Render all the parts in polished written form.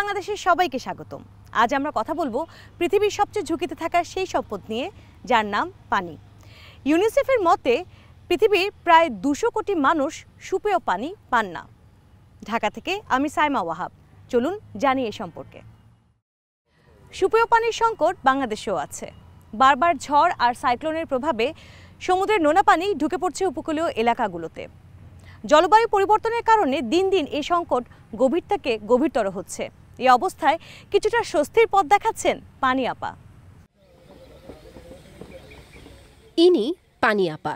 বাংলাদেশের সবাইকে স্বাগতম। আজ আমরা কথা বলবো পৃথিবীর সবচেয়ে ঝুঁকিতে থাকা সেই সম্পদ নিয়ে, যার নাম পানি। ইউনিসেফের মতে পৃথিবীর প্রায় 200 কোটি মানুষ সুপেয় পানি পান না। ঢাকা থেকে আমি সাইমা ওয়াহাব, চলুন জানি এ সম্পর্কে। সুপেয় পানির সংকট বাংলাদেশেও আছে। বারবার ঝড় আর সাইক্লোনের প্রভাবে সমুদ্রের নোনা পানি ঢুকে পড়ছে উপকূলীয় এলাকাগুলোতে। জলবায়ু পরিবর্তনের কারণে দিন দিন এই সংকট গভীর থেকে গভীরতর হচ্ছে। এই অবস্থায় কিছুটা স্বস্তির পথ দেখাচ্ছেন পানি আপা। ইনি পানি আপা।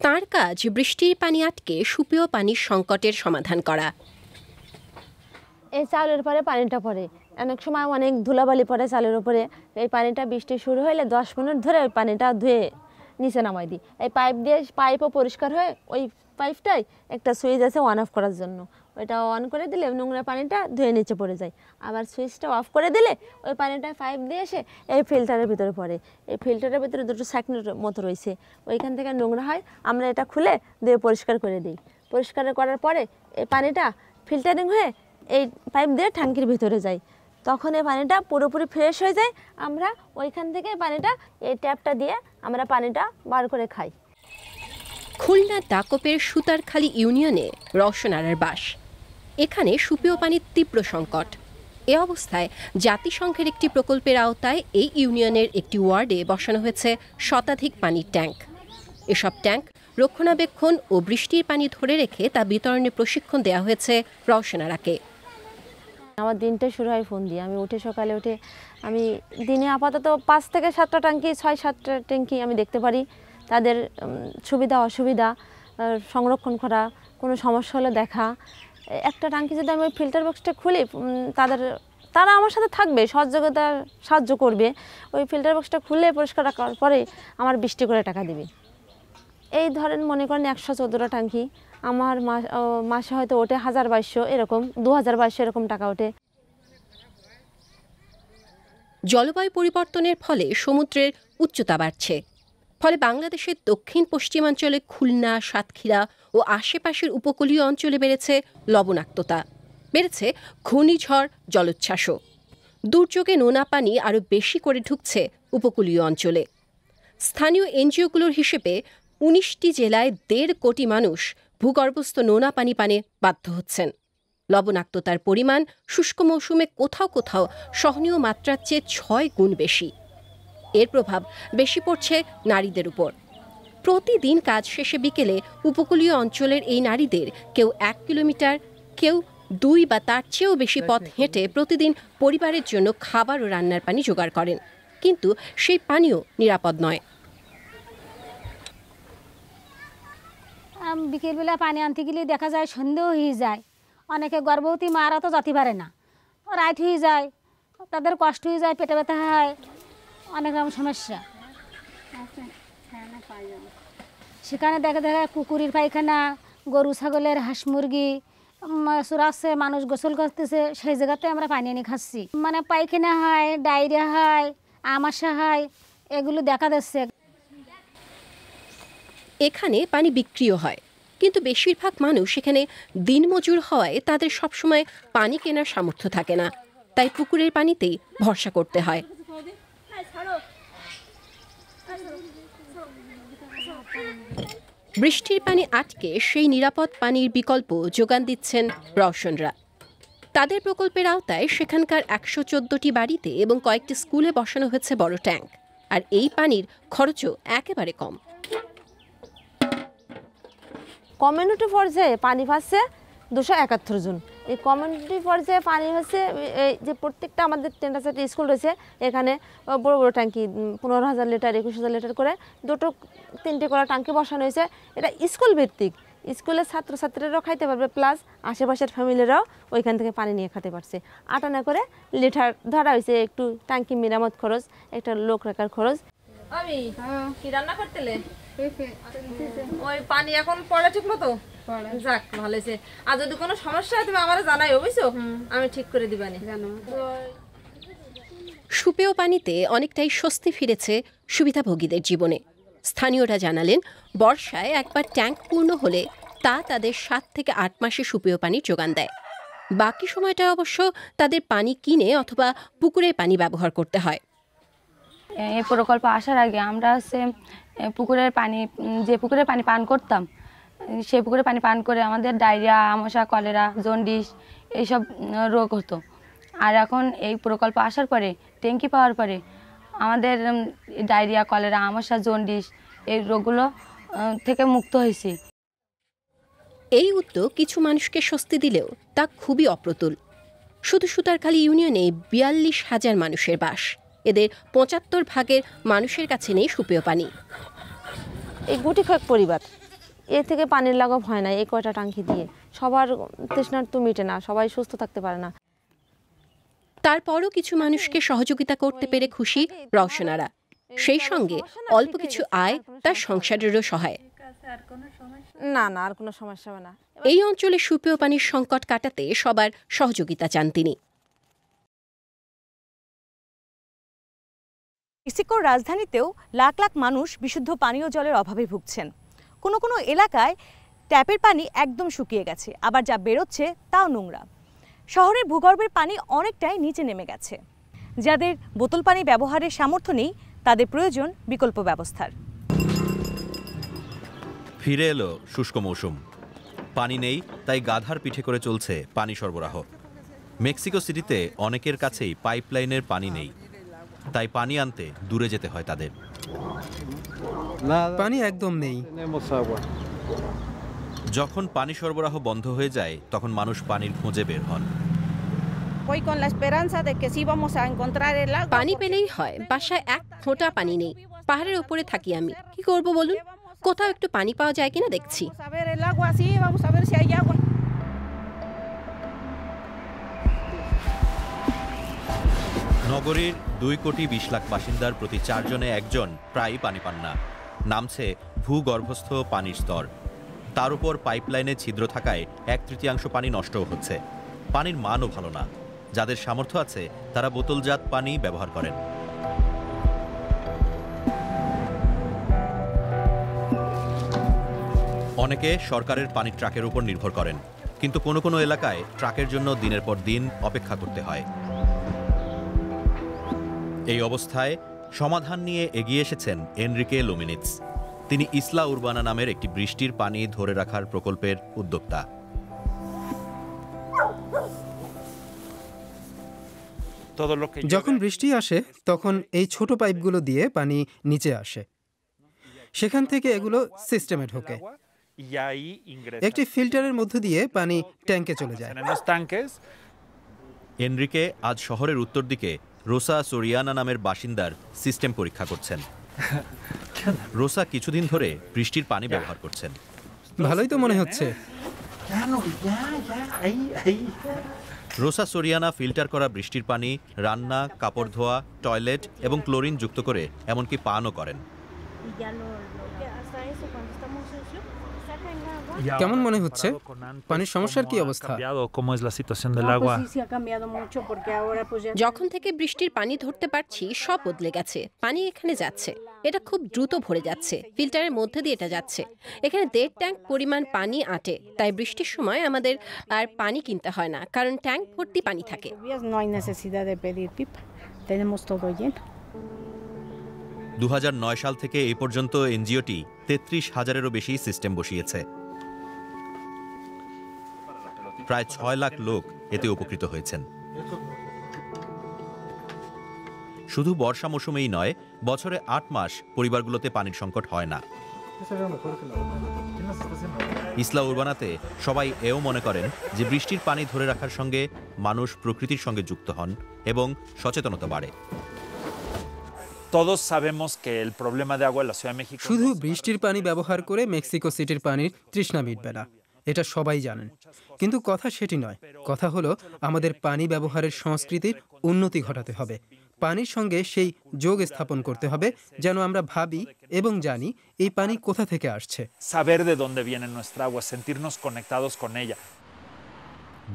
তাঁর কাজ বৃষ্টির পানি আটকে সুপেয় পানির সংকটের সমাধান করা। এই চালের পরে পানিটা পড়ে, অনেক সময় অনেক ধুলাবালি পড়ে চালের উপরে। এই পানিটা বৃষ্টি শুরু হলে 10 মিনিট ধরে ওই পানিটা ধুয়ে নিচে নামাই দিই। এই পাইপ দিয়ে পাইপও পরিষ্কার হয়ে ওই পাইপটাই একটা সুইচ আছে অন অফ করার জন্য, ওইটা অন করে দিলে নোংরা পানিটা ধুয়ে নিচে পড়ে যায়। আবার সুইচটা অফ করে দিলে ওই পানিটা পাইপ দিয়ে এসে এই ফিল্টারের ভিতরে পড়ে। এই ফিল্টারের ভিতরে দুটো সাইকেলের মতো রয়েছে, ওইখান থেকে নোংরা হয়, আমরা এটা খুলে দিয়ে পরিষ্কার করে দিই। পরিষ্কার করার পরে এই পানিটা ফিল্টারিং হয়ে এই পাইপ দিয়ে ট্যাঙ্কির ভিতরে যায়। তখন এই পানিটা পুরোপুরি ফ্রেশ হয়ে যায়। আমরা ওইখান থেকে পানিটা এই ট্যাপটা দিয়ে আমরা পানিটা বার করে খাই। খুলনা দাকপের সুতারখালী ইউনিয়নে রওশন আরার বাস। এখানে সুপেয় পানির তীব্র সংকট। এ অবস্থায় জাতিসংঘের একটি প্রকল্পের আওতায় এই ইউনিয়নের একটি ওয়ার্ডে বসানো হয়েছে শতাধিক পানির ট্যাঙ্ক। এসব ট্যাঙ্ক রক্ষণাবেক্ষণ ও বৃষ্টির পানি ধরে রেখে তা বিতরণে প্রশিক্ষণ দেওয়া হয়েছে রওশন আরাকে। আমার দিনটা শুরু হয় ফোন দিয়ে। আমি উঠে সকালে উঠে আমি দিনে আপাতত 5 থেকে 7টা ট্যাঙ্কি 6-7টা ট্যাঙ্কি আমি দেখতে পারি। তাদের সুবিধা অসুবিধা সংরক্ষণ করা, কোনো সমস্যা হলে দেখা। একটা ট্যাঙ্কি যদি আমি ওই ফিল্টার বক্সটা খুলি, তারা আমার সাথে থাকবে, সহযোগিতা সাহায্য করবে। ওই ফিল্টার বক্সটা খুলে পরিষ্কার করার পরে আমার 20 করে টাকা দেবে। এই ধরেন মনে করেন 114টা ট্যাঙ্কি, আমার মাসে হয়তো ওঠে 1200, এরকম 2200 এরকম টাকা ওঠে। জলবায়ু পরিবর্তনের ফলে সমুদ্রের উচ্চতা বাড়ছে। ফলে বাংলাদেশের দক্ষিণ পশ্চিমাঞ্চলে খুলনা, সাতক্ষীরা ও আশেপাশের উপকূলীয় অঞ্চলে বেড়েছে লবণাক্ততা, বেড়েছে ঘূর্ণিঝড়, জলোচ্ছ্বাসও। দুর্যোগে নোনা পানি আরও বেশি করে ঢুকছে উপকূলীয় অঞ্চলে। স্থানীয় এনজিওগুলোর হিসেবে 19টি জেলায় 1.5 কোটি মানুষ ভূগর্ভস্থ নোনা পানি পানে বাধ্য হচ্ছেন। লবণাক্ততার পরিমাণ শুষ্ক মৌসুমে কোথাও কোথাও সহনীয় মাত্রার চেয়ে 6 গুণ বেশি। এর প্রভাব বেশি পড়ছে নারীদের উপর। প্রতিদিন কাজ শেষে বিকেলে উপকূলীয় অঞ্চলের এই নারীদের কেউ 1 কিলোমিটার, কেউ 2 বা তার চেয়েও বেশি পথ হেঁটে প্রতিদিন পরিবারের জন্য খাবার ও রান্নার পানি জোগাড় করেন, কিন্তু সেই পানিও নিরাপদ নয়। বিকেলবেলা পানি আনতে গেলে দেখা যায় সন্দেহ হয়ে যায়। অনেকে গর্ভবতী মারা তো যেতে পারে না, রাইট হয়ে যায়, তাদের কষ্ট হয়ে যায়, পেটে ব্যথা হয়, অনেক রকম সমস্যা। সেখানে দেখা কুকুরের পায়খানা, গরু ছাগলের, হাঁস মুরগি চুরাচ্ছে, মানুষ গোসল করতেছে, সেই জায়গাতে আমরা পানি এনে খাচ্ছি। মানে পায়খানা হয়, ডায়রিয়া হয়, আমাশা হয়, এগুলো দেখা যাচ্ছে। এখানে পানি বিক্রিও হয়, কিন্তু বেশিরভাগ মানুষ এখানে দিনমজুর হওয়ায় তাদের সবসময় পানি কেনার সামর্থ্য থাকে না, তাই পুকুরের পানিতেই ভরসা করতে হয়। বৃষ্টির পানি আটকে সেই নিরাপদ পানির বিকল্প যোগান দিচ্ছেন রওশনরা। তাদের প্রকল্পের আওতায় সেখানকার 114টি বাড়িতে এবং কয়েকটি স্কুলে বসানো হয়েছে বড় ট্যাঙ্ক, আর এই পানির খরচও একেবারে কম। কমিউনিটি পর্যায়ে পানি পাচ্ছে 271 জন। এই কমিউনিটি পর্যায়ে পানি হচ্ছে এই যে প্রত্যেকটা আমাদের 10টা স্কুল রয়েছে, এখানে বড় বড় ট্যাঙ্কি 15,000 লিটার 21,000 লিটার করে 2-3টে করে ট্যাঙ্কি বসানো হয়েছে। এটা স্কুল ভিত্তিক, স্কুলের ছাত্রছাত্রীরাও খাইতে পারবে, প্লাস আশেপাশের ফ্যামিলিরাও ওইখান থেকে পানি নিয়ে খেতে পারছে। 8 আনা করে লিটার ধরা হয়েছে। একটু ট্যাঙ্কি মেরামত খরচ, একটা লোক রাখার খরচ। আমি কি রান্না করতেলে ওই পানি এখন পড়ে ঠিক মতো? যাক, ভালো হয়েছে। আর যদি কোনো সমস্যা হয় তুমি আমার জানাই, বুঝছো, আমি ঠিক করে দিবানি। সুপেয় পানিতে অনেকটাই স্বস্তি ফিরেছে সুবিধাভোগীদের জীবনে। স্থানীয়রা জানালেন, বর্ষায় একবার ট্যাঙ্ক পূর্ণ হলে তা তাদের 7 থেকে 8 মাসে সুপেয় পানির যোগান দেয়। বাকি সময়টা অবশ্য তাদের পানি কিনে অথবা পুকুরের পানি ব্যবহার করতে হয়। এই প্রকল্প আসার আগে আমরা পুকুরের পানি যে পুকুরের পানি পান করতাম, সেই পুকুরের পানি পান করে আমাদের ডায়রিয়া, আমশা, কলেরা, জন্ডিস এইসব রোগ হতো। আর এখন এই প্রকল্প আসার পরে, ট্যাঙ্কি পাওয়ার পরে আমাদের ডায়রিয়া, কলেরা, আমশা, জন্ডিস এই রোগগুলো থেকে মুক্ত হয়েছি। এই উদ্যোগ কিছু মানুষকে স্বস্তি দিলেও তা খুবই অপ্রতুল। শুধু সুতারখালী ইউনিয়নে ৪২,০০০ মানুষের বাস। এদের ৭৫ ভাগের মানুষের কাছে নেই সুপেয় পানি। এই গুটি কয়েক পরিবার, এ থেকে পানির লাঘব হয় না। এই কয়টা টাঙ্কি দিয়ে সবার তৃষ্ণার তো মিটে না, সবাই সুস্থ থাকতে পারে না। তারপরও কিছু মানুষকে সহযোগিতা করতে পেরে খুশি রওশনারা। সেই সঙ্গে অল্প কিছু আয় তার সংসারেরও সহায়। না না, আর কোনো সমস্যা হবে না। এই অঞ্চলে সুপেয় পানির সংকট কাটাতে সবার সহযোগিতা চান তিনি। মেক্সিকোর রাজধানীতেও লাখ লাখ মানুষ বিশুদ্ধ পানীয় জলের অভাবে ভুগছেন। কোনো কোনো এলাকায় ট্যাপের পানি একদম শুকিয়ে গেছে, আবার যা বেরোচ্ছে তাও নোংরা। শহরের ভূগর্ভের পানি অনেকটাই নিচে নেমে গেছে। যাদের বোতল পানি ব্যবহারের সামর্থ্য নেই, তাদের প্রয়োজন বিকল্প ব্যবস্থার। ফিরে এলো শুষ্ক মৌসুম। পানি নেই, তাই গাধার পিঠে করে চলছে পানি সরবরাহ। মেক্সিকো সিটিতে অনেকের কাছেই পাইপলাইনের পানি নেই, তাই পানি আনতে দূরে যেতে হয় তাদের। পানি একদম নেই। যখন পানি সরবরাহ বন্ধ হয়ে যায়, তখন মানুষ পানির খোঁজে বের হন। পানি পেলেই হয়, বাসায় এক ফোঁটা পানি নেই। পাহাড়ের উপরে থাকি আমি, কি করব বলুন? কোথাও একটু পানি পাওয়া যায় কিনা দেখছি। নগরীর 2,20,00,000 বাসিন্দার প্রতি 4 জনে একজন প্রায়ই পানি পান না। নামছে ভূগর্ভস্থ পানির স্তর। তার উপর পাইপলাইনে ছিদ্র থাকায় 1/3 পানি নষ্টও হচ্ছে। পানির মানও ভালো না। যাদের সামর্থ্য আছে তারা বোতলজাত পানি ব্যবহার করেন। অনেকে সরকারের পানির ট্রাকের উপর নির্ভর করেন, কিন্তু কোনো কোনো এলাকায় ট্রাকের জন্য দিনের পর দিন অপেক্ষা করতে হয়। এই অবস্থায় সমাধান নিয়ে এগিয়ে এসেছেন এনরিকে লুমিনিৎস। তিনি ইসলা উরবানা নামের একটি বৃষ্টির পানি ধরে রাখার প্রকল্পের উদ্যোক্তা। যখন বৃষ্টি আসে তখন এই ছোট পাইপগুলো দিয়ে পানি নিচে আসে। সেখান থেকে এগুলো সিস্টেমে ঢোকে। একটি ফিল্টারের মধ্য দিয়ে পানি ট্যাঙ্কে চলে যায়। এনরিকে আজ শহরের উত্তর দিকে রোসা সোরিয়ানা নামের বাসিন্দার সিস্টেম পরীক্ষা করছেন। রোসা কিছুদিন ধরে বৃষ্টির পানি ব্যবহার করছেন। ভালোই তো মনে হচ্ছে। রোসা সোরিয়ানা ফিল্টার করা বৃষ্টির পানি রান্না, কাপড় ধোয়া, টয়লেট এবং ক্লোরিন যুক্ত করে এমনকি পানও করেন। কেমন মনে হচ্ছে? পানির সমস্যার কি অবস্থা? যখন থেকে বৃষ্টির পানি ধরতে পারছি সব বদলে গেছে। পানি এখানে যাচ্ছে, এটা খুব দ্রুত ভরে যাচ্ছে। ফিল্টারের মধ্যে দিয়ে এটা যাচ্ছে। এখানে 1.5 ট্যাঙ্ক পরিমাণ পানি আটে, তাই বৃষ্টির সময় আমাদের আর পানি কিনতে হয় না, কারণ ট্যাঙ্ক ভর্তি পানি থাকে। 2009 সাল থেকে এই পর্যন্ত এনজিওটি 33,000-এরও বেশি সিস্টেম বসিয়েছে। প্রায় 6 লাখ লোক এতে উপকৃত হয়েছেন। শুধু বর্ষা মৌসুমেই নয়, বছরে 8 মাস পরিবারগুলোতে পানির সংকট হয় না। ইসলা উরবানাতে সবাই এও মনে করেন যে বৃষ্টির পানি ধরে রাখার সঙ্গে মানুষ প্রকৃতির সঙ্গে যুক্ত হন এবং সচেতনতা বাড়ে। শুধু বৃষ্টির পানি ব্যবহার করে মেক্সিকো সিটির পানির তৃষ্ণা মিটবে না, এটা সবাই জানেন। কিন্তু কথা সেটি নয়। কথা হলো আমাদের পানি ব্যবহারের সংস্কৃতির উন্নতি ঘটাতে হবে। পানির সঙ্গে সেই যোগ স্থাপন করতে হবে যেন আমরা ভাবি এবং জানি এই পানি কোথা থেকে আসছে।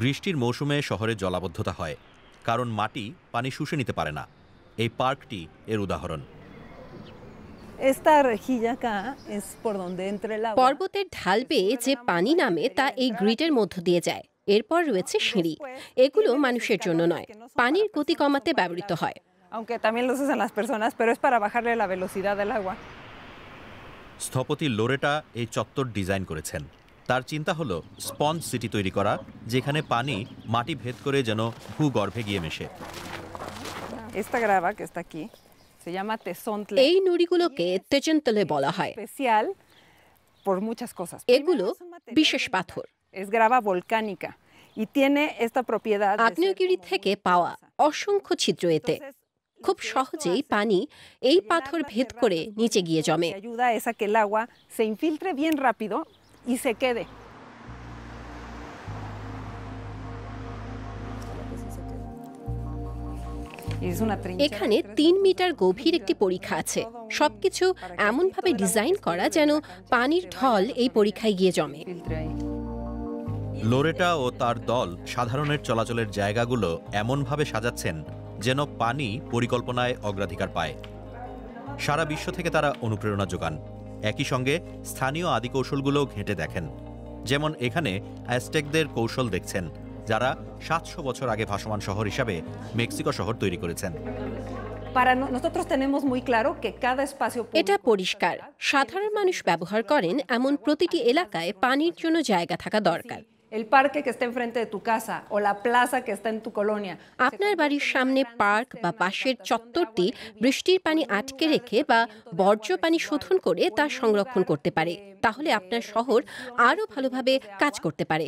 বৃষ্টির মৌসুমে শহরে জলাবদ্ধতা হয়, কারণ মাটি পানি শুষে নিতে পারে না। এই পার্কটি এর উদাহরণ। পর্বতের ঢাল বেয়ে যে পানি নামে তা এই গ্রিডের মধ্য দিয়ে যায়। এরপর রয়েছে সিঁড়ি। এগুলো মানুষের জন্য নয়, পানির গতি কমাতে ব্যবহৃত হয়। Aunque también los usan las personas, pero es para bajarle la velocidad del agua. স্থপতি লোরেটা এই চত্বর ডিজাইন করেছেন। তার চিন্তা হলো স্পঞ্জ সিটি তৈরি করা, যেখানে পানি মাটি ভেদ করে যেন ভূগর্ভে গিয়ে মেশে। Esta grava que está aquí se llama tezontle. এই নুড়িগুলোকে তেজন্তলে বলা হয়। Especial por muchas cosas. এগুলো বিশেষ পাথর। Es grava volcánica y tiene esta propiedad de ser আগ্নেয়গিরি থেকে পাওয়া অসংখ্য ছিদ্র এতে। খুব সহজেই পানি এই পাথর ভেদ করে নিচে গিয়ে জমে। que ayuda es a que el agua se infiltre bien rápido y se quede. এখানে ৩ মিটার গভীর একটি পরীক্ষা আছে। সবকিছু এমনভাবে ডিজাইন করা যেন পানির ঢল এই পরীক্ষায় গিয়ে জমে। লোরেটা ও তার দল সাধারণের চলাচলের জায়গাগুলো এমনভাবে সাজাচ্ছেন যেন পানি পরিকল্পনায় অগ্রাধিকার পায়। সারা বিশ্ব থেকে তারা অনুপ্রেরণা যোগান। একই সঙ্গে স্থানীয় আদি কৌশলগুলো ঘেঁটে দেখেন। যেমন এখানে অ্যাজটেকদের কৌশল দেখছেন, যারা ৭০০ বছর আগে ভাসমান শহর হিসাবে মেক্সিকো শহর তৈরি করেছেন। এটা পরিষ্কার, সাধারণ মানুষ ব্যবহার করেন এমন প্রতিটি এলাকায় পানির জন্য জায়গা থাকা দরকার। আপনার বাড়ির সামনে পার্ক বা পাশের চত্বরটি বৃষ্টির পানি আটকে রেখে বা বর্জ্য পানি শোধন করে তা সংরক্ষণ করতে পারে। তাহলে আপনার শহর আরও ভালোভাবে কাজ করতে পারে।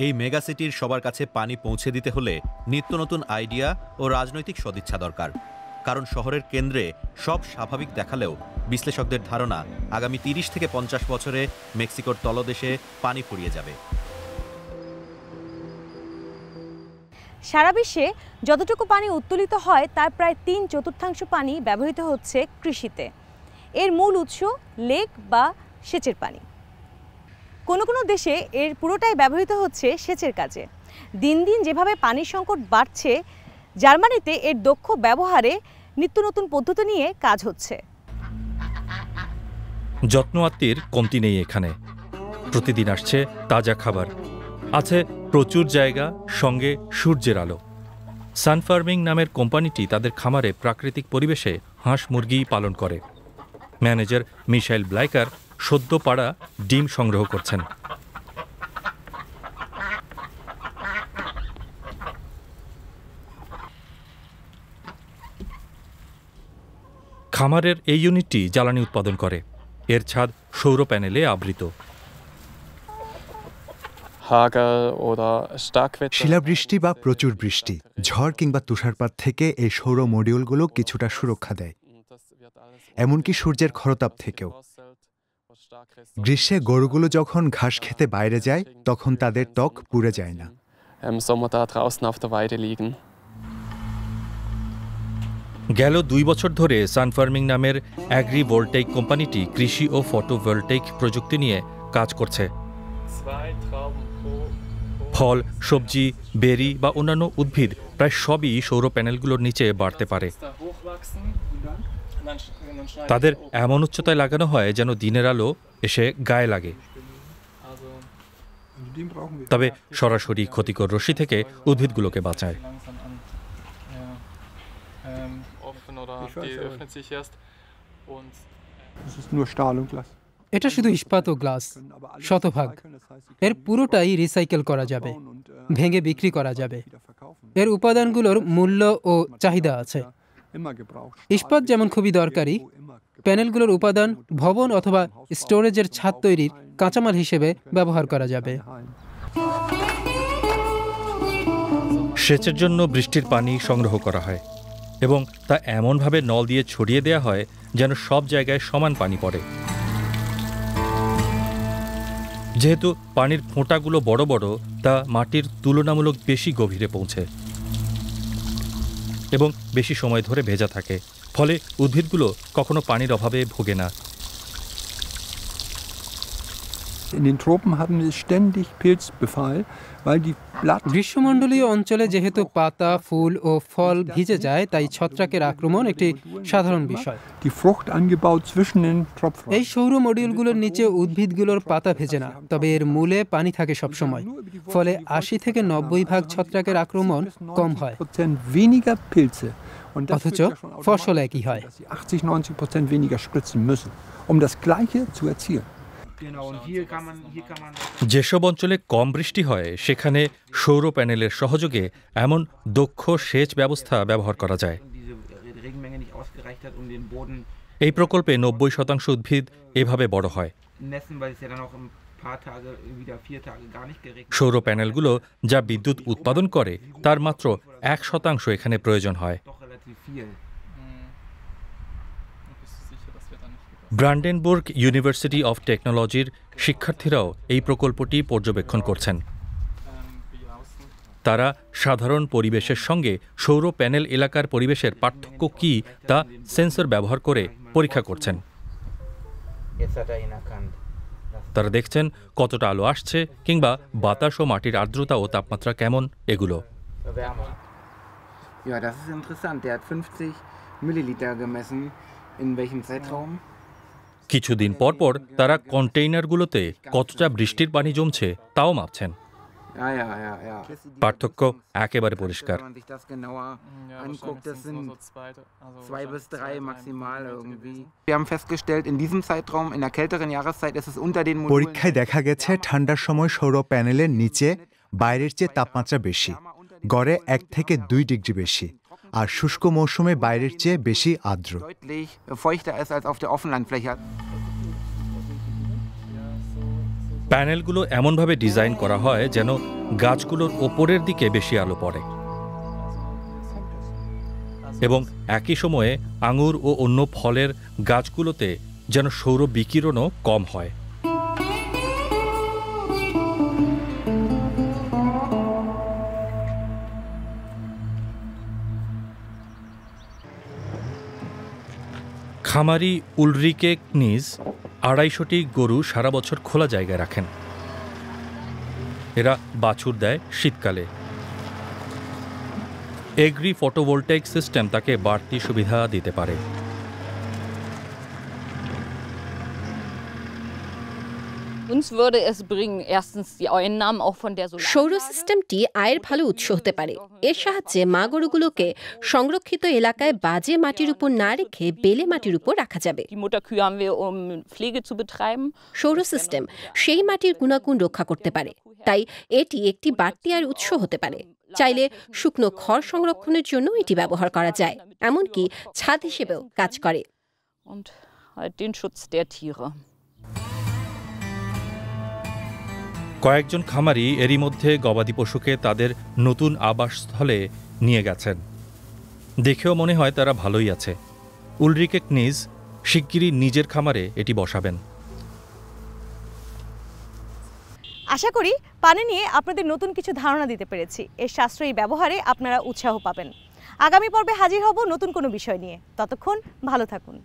এই মেগাসিটির সবার কাছে পানি পৌঁছে দিতে হলে নিত্য নতুন আইডিয়া ও রাজনৈতিক সদিচ্ছা দরকার। কারণ শহরের কেন্দ্রে সব স্বাভাবিক দেখালেও বিশ্লেষকদের ধারণা আগামী ৩০ থেকে ৫০ বছরে মেক্সিকোর তলদেশে পানি ফুরিয়ে যাবে। সারা বিশ্বে যতটুকু পানি উত্তোলিত হয় তার প্রায় ৩/৪ পানি ব্যবহৃত হচ্ছে কৃষিতে। এর মূল উৎস লেক বা সেচের পানি। কোনো কোনো দেশে এর পুরোটাই ব্যবহৃত হচ্ছে সেচের কাজে। দিন দিন যেভাবে পানির সংকট বাড়ছে, জার্মানিতে এর দক্ষ ব্যবহারে নিত্য নতুন পদ্ধতি নিয়ে কাজ হচ্ছে। যত্ন আত্মীর কমতি নেই এখানে। প্রতিদিন আসছে তাজা খাবার, আছে প্রচুর জায়গা, সঙ্গে সূর্যের আলো। সান ফার্মিং নামের কোম্পানিটি তাদের খামারে প্রাকৃতিক পরিবেশে হাঁস মুরগি পালন করে। ম্যানেজার মিশাইল ব্লাইকার সদ্য পাড়া ডিম সংগ্রহ করছেন। খামারের এই ইউনিটটি জ্বালানি উৎপাদন করে। এর ছাদ সৌর প্যানেলে আবৃত। শিলাবৃষ্টি বা প্রচুর বৃষ্টি, ঝড় কিংবা তুষারপাত থেকে এই সৌর মডিউলগুলো কিছুটা সুরক্ষা দেয়, এমনকি সূর্যের খরতাপ থেকেও। গ্রীষ্মে গরুগুলো যখন ঘাস খেতে বাইরে যায় তখন তাদের ত্বক পুড়ে যায় না। গেল ২ বছর ধরে সান ফার্মিং নামের অ্যাগ্রি ভোল্টেইক কোম্পানিটি কৃষি ও ফটোভোল্টেইক প্রযুক্তি নিয়ে কাজ করছে। ফল, সবজি, বেরি বা অন্যান্য উদ্ভিদ প্রায় সবই সৌর প্যানেলগুলোর নিচে বাড়তে পারে। তাদের এমন উচ্চতায় লাগানো হয় যেন দিনের আলো এসে গায়ে লাগে। তবে সরাসরি ক্ষতিকর রশ্মি থেকে উদ্ভিদগুলোকে বাঁচায়। এটা শুধু ইস্পাত ও গ্লাস, শতভাগ। এর পুরোটাই রিসাইকেল করা যাবে, ভেঙে বিক্রি করা যাবে। এর উপাদানগুলোর মূল্য ও চাহিদা আছে। ইস্পাত যেমন খুবই দরকারি, প্যানেলগুলোর উপাদান ভবন অথবা স্টোরেজের ছাদ তৈরির কাঁচামাল হিসেবে ব্যবহার করা যাবে। সেচের জন্য বৃষ্টির পানি সংগ্রহ করা হয় এবং তা এমনভাবে নল দিয়ে ছড়িয়ে দেওয়া হয় যেন সব জায়গায় সমান পানি পড়ে। যেহেতু পানির ফোঁটাগুলো বড় বড়, তা মাটির তুলনামূলক বেশি গভীরে পৌঁছে এবং বেশি সময় ধরে ভেজা থাকে। ফলে উদ্ভিদগুলো কখনো পানির অভাবে ভোগে না। In den Tropen haben wir ständig Pilzbefall, weil die Blatt গ্রীষ্মমণ্ডলীয় অঞ্চলে যেহেতু পাতা, ফুল ও ফল ভিজে যায়, তাই ছত্রাকের আক্রমণ একটি সাধারণ বিষয়। die Frucht angebaut zwischen den Tropfen. এই সৌর মডিউলগুলোর নিচে উদ্ভিদগুলোর পাতা ভেজে না, তবে এর মূলে পানি থাকে সবসময়। ফলে 80 থেকে 90% ছত্রাকের আক্রমণ কম হয়। Weniger Pilze. অথচ ফসল একই হয়। 80-90% weniger spritzen müssen, um das Gleiche zu erzielen. যেসব অঞ্চলে কম বৃষ্টি হয় সেখানে সৌর প্যানেলের সহযোগে এমন দক্ষ সেচ ব্যবস্থা ব্যবহার করা যায়। এই প্রকল্পে 90% উদ্ভিদ এভাবে বড় হয়। সৌর প্যানেলগুলো যা বিদ্যুৎ উৎপাদন করে তার মাত্র 1% এখানে প্রয়োজন হয়। ব্রান্ডেনবুর্গ ইউনিভার্সিটি অফ টেকনোলজির শিক্ষার্থীরাও এই প্রকল্পটি পর্যবেক্ষণ করছেন। তারা সাধারণ পরিবেশের সঙ্গে সৌর প্যানেল এলাকার পরিবেশের পার্থক্য কী তা সেন্সর ব্যবহার করে পরীক্ষা করছেন। তারা দেখছেন কতটা আলো আসছে কিংবা বাতাস ও মাটির আর্দ্রতা ও তাপমাত্রা কেমন এগুলো। Ja, das ist interessant. Der hat 50 Milliliter gemessen. In welchem Zeitraum? কিছুদিন পর পর তারা কন্টেইনারগুলোতে কতটা বৃষ্টির পানি জমছে তাও মাপছেন। পার্থক্য একেবারে পরিষ্কার। Wenn man sich das genauer anguckt, das sind 2 bis 3 maximal irgendwie. Wir haben festgestellt, in diesem Zeitraum, in der kälteren Jahreszeit, ist es unter den Modulen. পরীক্ষায় দেখা গেছে ঠান্ডার সময় সৌর প্যানেলের নিচে বাইরের চেয়ে তাপমাত্রা বেশি, গড়ে 1 থেকে 2 ডিগ্রি বেশি, আর শুষ্ক মৌসুমে বাইরের চেয়ে বেশি আর্দ্র। Deutlich feuchter ist als auf der Offenlandfläche. প্যানেলগুলো এমনভাবে ডিজাইন করা হয় যেন গাছগুলোর ওপরের দিকে বেশি আলো পড়ে এবং একই সময়ে আঙুর ও অন্য ফলের গাছগুলোতে যেন সৌর বিকিরণও কম হয়। খামারি উলরিকে কনিজ 250টি গরু সারা বছর খোলা জায়গায় রাখেন। এরা বাছুর দেয় শীতকালে। এগ্রি ফটোভোল্টাইক সিস্টেম তাকে বাড়তি সুবিধা দিতে পারে। সৌর সিস্টেমটি আয়ের ভালো উৎস হতে পারে। এর সাহায্যে মা গরুগুলোকে সংরক্ষিত এলাকায় বাজে মাটির উপর না রেখে বেলে মাটির উপর রাখা যাবে। সৌর সিস্টেম সেই মাটির গুণাগুণ রক্ষা করতে পারে, তাই এটি একটি বাড়তি আয়ের উৎস হতে পারে। চাইলে শুকনো খড় সংরক্ষণের জন্য এটি ব্যবহার করা যায়, এমনকি ছাদ হিসেবেও কাজ করে। কয়েকজন খামারি এরই মধ্যে গবাদি পশুকে তাদের নতুন আবাসস্থলে নিয়ে গেছেন। দেখেও মনে হয় তারা ভালোই আছে। উলরিকে কনিজ শিগগিরই নিজের খামারে এটি বসাবেন। আশা করি পানি নিয়ে আপনাদের নতুন কিছু ধারণা দিতে পেরেছি। এর সাশ্রয়ী ব্যবহারে আপনারা উৎসাহ পাবেন। আগামী পর্বে হাজির হব নতুন কোনো বিষয় নিয়ে। ততক্ষণ ভালো থাকুন।